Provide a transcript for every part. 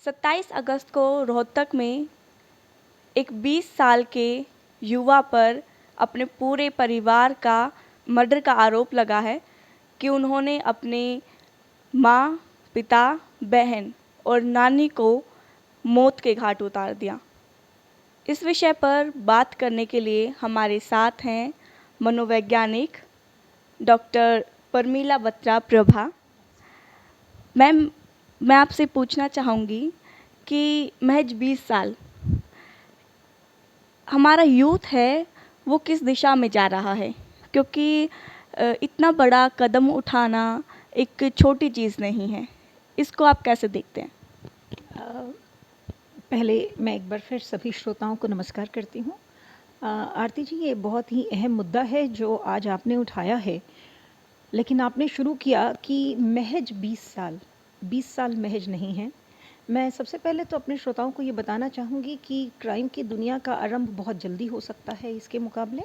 27 अगस्त को रोहतक में एक 20 साल के युवा पर अपने पूरे परिवार का मर्डर का आरोप लगा है कि उन्होंने अपने माँ, पिता, बहन और नानी को मौत के घाट उतार दिया। इस विषय पर बात करने के लिए हमारे साथ हैं मनोवैज्ञानिक डॉक्टर परमीला बत्रा प्रभा। मैम, मैं आपसे पूछना चाहूँगी कि महज 20 साल हमारा यूथ है वो किस दिशा में जा रहा है, क्योंकि इतना बड़ा कदम उठाना एक छोटी चीज़ नहीं है। इसको आप कैसे देखते हैं? पहले मैं एक बार फिर सभी श्रोताओं को नमस्कार करती हूँ। आरती जी, ये बहुत ही अहम मुद्दा है जो आज आपने उठाया है, लेकिन आपने शुरू किया कि महज 20 साल महज नहीं है। मैं सबसे पहले तो अपने श्रोताओं को ये बताना चाहूँगी कि क्राइम की दुनिया का आरंभ बहुत जल्दी हो सकता है इसके मुकाबले,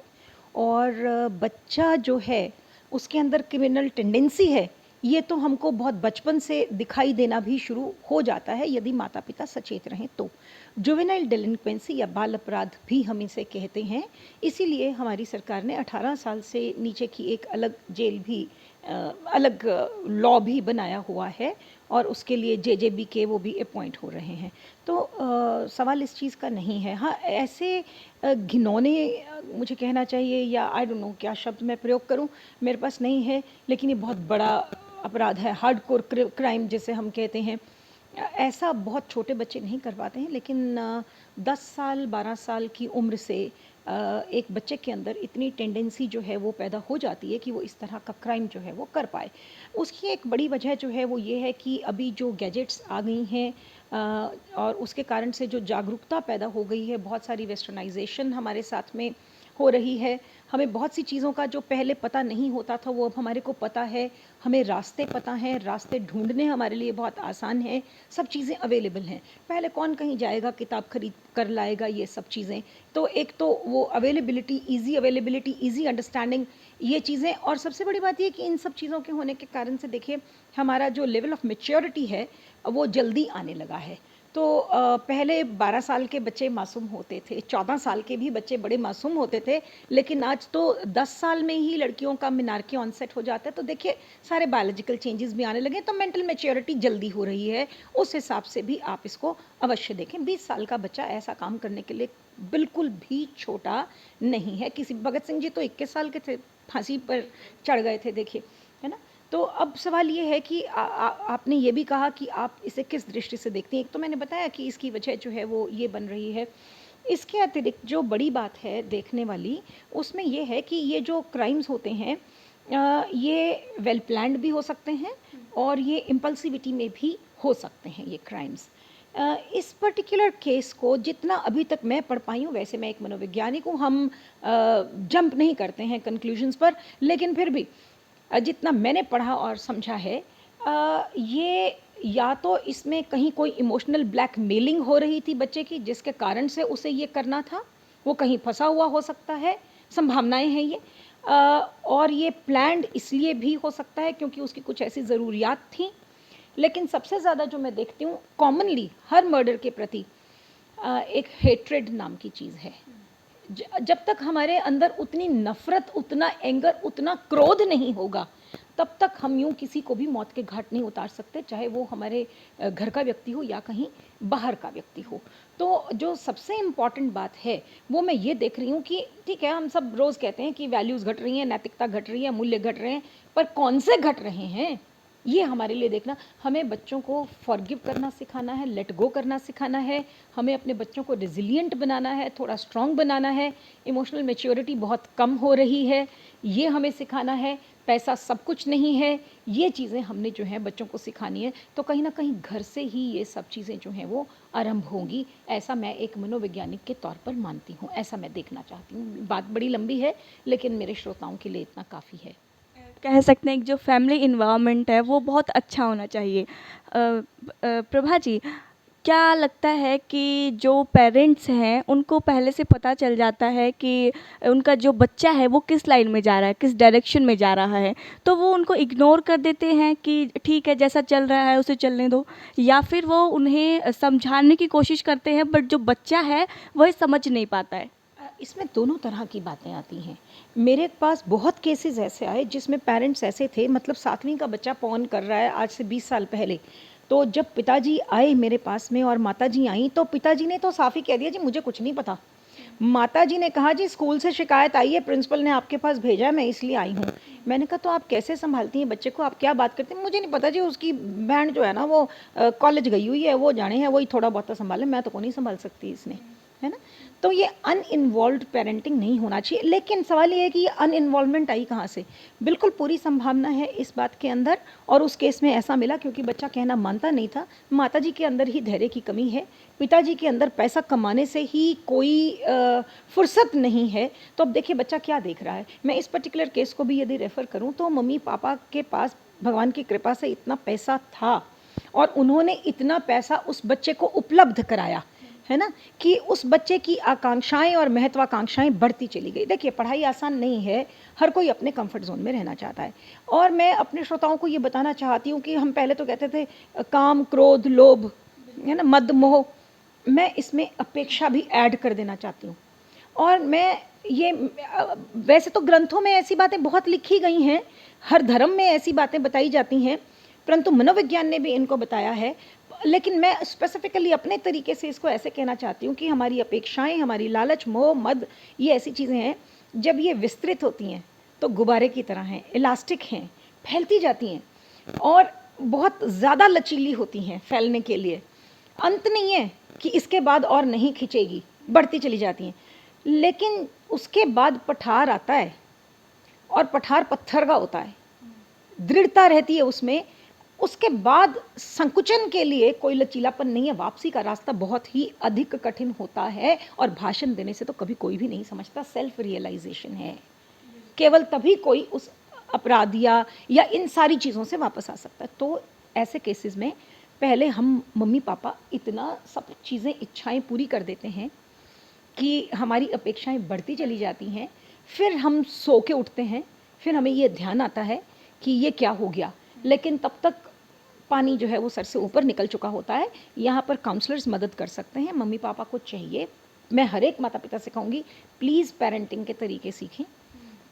और बच्चा जो है उसके अंदर क्रिमिनल टेंडेंसी है, ये तो हमको बहुत बचपन से दिखाई देना भी शुरू हो जाता है यदि माता पिता सचेत रहें तो। जुवेनाइल डेलिंक्वेंसी या बाल अपराध भी हम इसे कहते हैं, इसीलिए हमारी सरकार ने 18 साल से नीचे की एक अलग जेल भी अलग लॉ भी बनाया हुआ है, और उसके लिए जेजेबी के वो भी अपॉइंट हो रहे हैं। तो सवाल इस चीज़ का नहीं है। हाँ, ऐसे घिनौने मुझे कहना चाहिए, या आई डोंट नो क्या शब्द मैं प्रयोग करूं, मेरे पास नहीं है, लेकिन ये बहुत बड़ा अपराध है, हार्डकोर क्राइम जिसे हम कहते हैं। ऐसा बहुत छोटे बच्चे नहीं कर पाते हैं, लेकिन 10 साल 12 साल की उम्र से एक बच्चे के अंदर इतनी टेंडेंसी जो है वो पैदा हो जाती है कि वो इस तरह का क्राइम जो है वो कर पाए। उसकी एक बड़ी वजह जो है वो ये है कि अभी जो गैजेट्स आ गई हैं, और उसके कारण से जो जागरूकता पैदा हो गई है, बहुत सारी वेस्टर्नाइजेशन हमारे साथ में हो रही है। हमें बहुत सी चीज़ों का जो पहले पता नहीं होता था वो अब हमारे को पता है। हमें रास्ते पता हैं, रास्ते ढूंढने हमारे लिए बहुत आसान है, सब चीज़ें अवेलेबल हैं। पहले कौन कहीं जाएगा, किताब खरीद कर लाएगा, ये सब चीज़ें। तो एक तो वो अवेलेबिलिटी, ईजी अंडरस्टैंडिंग, ये चीज़ें। और सबसे बड़ी बात ये कि इन सब चीज़ों के होने के कारण से देखिए हमारा जो लेवल ऑफ मैच्योरिटी है वो जल्दी आने लगा है। तो पहले 12 साल के बच्चे मासूम होते थे, 14 साल के भी बच्चे बड़े मासूम होते थे, लेकिन आज तो 10 साल में ही लड़कियों का मिनार्की ऑनसेट हो जाता है। तो देखिए सारे बायोलॉजिकल चेंजेस भी आने लगे, तो मेंटल मैच्योरिटी जल्दी हो रही है। उस हिसाब से भी आप इसको अवश्य देखें। 20 साल का बच्चा ऐसा काम करने के लिए बिल्कुल भी छोटा नहीं है। किसी भगत सिंह जी तो 21 साल के थे, फांसी पर चढ़ गए थे, देखिए, है ना। तो अब सवाल ये है कि आपने ये भी कहा कि आप इसे किस दृष्टि से देखती हैं। एक तो मैंने बताया कि इसकी वजह जो है वो ये बन रही है। इसके अतिरिक्त जो बड़ी बात है देखने वाली, उसमें ये है कि ये जो क्राइम्स होते हैं ये वेल प्लान्ड भी हो सकते हैं, और ये इम्पल्सिविटी में भी हो सकते हैं ये क्राइम्स। इस पर्टिकुलर केस को जितना अभी तक मैं पढ़ पाई हूँ, वैसे मैं एक मनोवैज्ञानिक हूँ, हम जंप नहीं करते हैं कंक्लूजन्स पर, लेकिन फिर भी जितना मैंने पढ़ा और समझा है, ये या तो इसमें कहीं कोई इमोशनल ब्लैकमेलिंग हो रही थी बच्चे की, जिसके कारण से उसे ये करना था, वो कहीं फंसा हुआ हो सकता है, संभावनाएं हैं ये। और ये प्लान्ड इसलिए भी हो सकता है क्योंकि उसकी कुछ ऐसी ज़रूरियात थी। लेकिन सबसे ज़्यादा जो मैं देखती हूँ कॉमनली हर मर्डर के प्रति एक हेट्रेड नाम की चीज़ है। जब तक हमारे अंदर उतनी नफ़रत, उतना एंगर, उतना क्रोध नहीं होगा, तब तक हम यूँ किसी को भी मौत के घाट नहीं उतार सकते, चाहे वो हमारे घर का व्यक्ति हो या कहीं बाहर का व्यक्ति हो। तो जो सबसे इम्पॉर्टेंट बात है वो मैं ये देख रही हूँ कि ठीक है, हम सब रोज़ कहते हैं कि वैल्यूज़ घट रही हैं, नैतिकता घट रही है, मूल्य घट रहे हैं, पर कौन से घट रहे हैं ये हमारे लिए देखना। हमें बच्चों को फॉरगिव करना सिखाना है, लेट गो करना सिखाना है, हमें अपने बच्चों को रेजिलिएंट बनाना है, थोड़ा स्ट्रॉन्ग बनाना है। इमोशनल मैच्योरिटी बहुत कम हो रही है, ये हमें सिखाना है। पैसा सब कुछ नहीं है, ये चीज़ें हमने जो है बच्चों को सिखानी है। तो कहीं ना कहीं घर से ही ये सब चीज़ें जो हैं वो आरंभ होंगी, ऐसा मैं एक मनोवैज्ञानिक के तौर पर मानती हूँ, ऐसा मैं देखना चाहती हूँ। बात बड़ी लंबी है, लेकिन मेरे श्रोताओं के लिए इतना काफ़ी है। कह सकते हैं कि जो फैमिली इन्वायरमेंट है वो बहुत अच्छा होना चाहिए। प्रभा जी, क्या लगता है कि जो पेरेंट्स हैं उनको पहले से पता चल जाता है कि उनका जो बच्चा है वो किस लाइन में जा रहा है, किस डायरेक्शन में जा रहा है, तो वो उनको इग्नोर कर देते हैं कि ठीक है जैसा चल रहा है उसे चलने दो, या फिर वो उन्हें समझाने की कोशिश करते हैं बट जो बच्चा है वह समझ नहीं पाता है? इसमें दोनों तरह की बातें आती हैं। मेरे पास बहुत केसेस ऐसे आए जिसमें पेरेंट्स ऐसे थे, मतलब 7वीं का बच्चा पॉन कर रहा है आज से 20 साल पहले। तो जब पिताजी आए मेरे पास में और माताजी आईं, तो पिताजी ने तो साफ़ ही कह दिया जी मुझे कुछ नहीं पता। माताजी ने कहा जी स्कूल से शिकायत आई है, प्रिंसिपल ने आपके पास भेजा है, मैं इसलिए आई हूँ। मैंने कहा तो आप कैसे संभालती हैं बच्चे को, आप क्या बात करते हैं? मुझे नहीं पता जी, उसकी बहन जो है ना वो कॉलेज गई हुई है, वो जाने हैं, वही थोड़ा बहुत संभाले, मैं तो को नहीं संभाल सकती इसने, है ना। तो ये अनइन्वॉल्व्ड पेरेंटिंग नहीं होना चाहिए। लेकिन सवाल ये है कि ये अनइन्वॉल्वमेंट आई कहाँ से? बिल्कुल पूरी संभावना है इस बात के अंदर, और उस केस में ऐसा मिला क्योंकि बच्चा कहना मानता नहीं था। माताजी के अंदर ही धैर्य की कमी है, पिताजी के अंदर पैसा कमाने से ही कोई फुर्सत नहीं है। तो अब देखिए बच्चा क्या देख रहा है। मैं इस पर्टिकुलर केस को भी यदि रेफ़र करूँ तो मम्मी पापा के पास भगवान की कृपा से इतना पैसा था और उन्होंने इतना पैसा उस बच्चे को उपलब्ध कराया, है ना, कि उस बच्चे की आकांक्षाएं और महत्वाकांक्षाएं बढ़ती चली गई। देखिए पढ़ाई आसान नहीं है, हर कोई अपने कंफर्ट जोन में रहना चाहता है। और मैं अपने श्रोताओं को ये बताना चाहती हूँ कि हम पहले तो कहते थे काम क्रोध लोभ, है ना, मद मोह, मैं इसमें अपेक्षा भी ऐड कर देना चाहती हूँ। और मैं ये वैसे तो ग्रंथों में ऐसी बातें बहुत लिखी गई हैं, हर धर्म में ऐसी बातें बताई जाती हैं, परंतु मनोविज्ञान ने भी इनको बताया है। लेकिन मैं स्पेसिफिकली अपने तरीके से इसको ऐसे कहना चाहती हूँ कि हमारी अपेक्षाएं, हमारी लालच, मोह, मद, ये ऐसी चीज़ें हैं जब ये विस्तृत होती हैं तो गुब्बारे की तरह हैं, इलास्टिक हैं, फैलती जाती हैं और बहुत ज़्यादा लचीली होती हैं फैलने के लिए। अंत नहीं है कि इसके बाद और नहीं खिंचेगी, बढ़ती चली जाती हैं। लेकिन उसके बाद पठार आता है और पठार पत्थर का होता है, दृढ़ता रहती है उसमें। उसके बाद संकुचन के लिए कोई लचीलापन नहीं है, वापसी का रास्ता बहुत ही अधिक कठिन होता है और भाषण देने से तो कभी कोई भी नहीं समझता। सेल्फ रियलाइजेशन है, केवल तभी कोई उस अपराध या इन सारी चीज़ों से वापस आ सकता है। तो ऐसे केसेस में पहले हम मम्मी पापा इतना सब चीज़ें, इच्छाएं पूरी कर देते हैं कि हमारी अपेक्षाएं बढ़ती चली जाती हैं। फिर हम सो के उठते हैं, फिर हमें ये ध्यान आता है कि ये क्या हो गया, लेकिन तब तक पानी जो है वो सर से ऊपर निकल चुका होता है। यहाँ पर काउंसलर्स मदद कर सकते हैं, मम्मी पापा को चाहिए। मैं हर एक माता पिता से कहूँगी प्लीज़ पेरेंटिंग के तरीके सीखें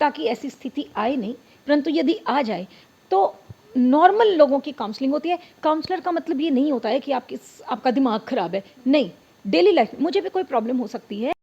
ताकि ऐसी स्थिति आए नहीं, परंतु यदि आ जाए तो नॉर्मल लोगों की काउंसलिंग होती है। काउंसलर का मतलब ये नहीं होता है कि आपका दिमाग ख़राब है, नहीं। डेली लाइफ मुझे भी कोई प्रॉब्लम हो सकती है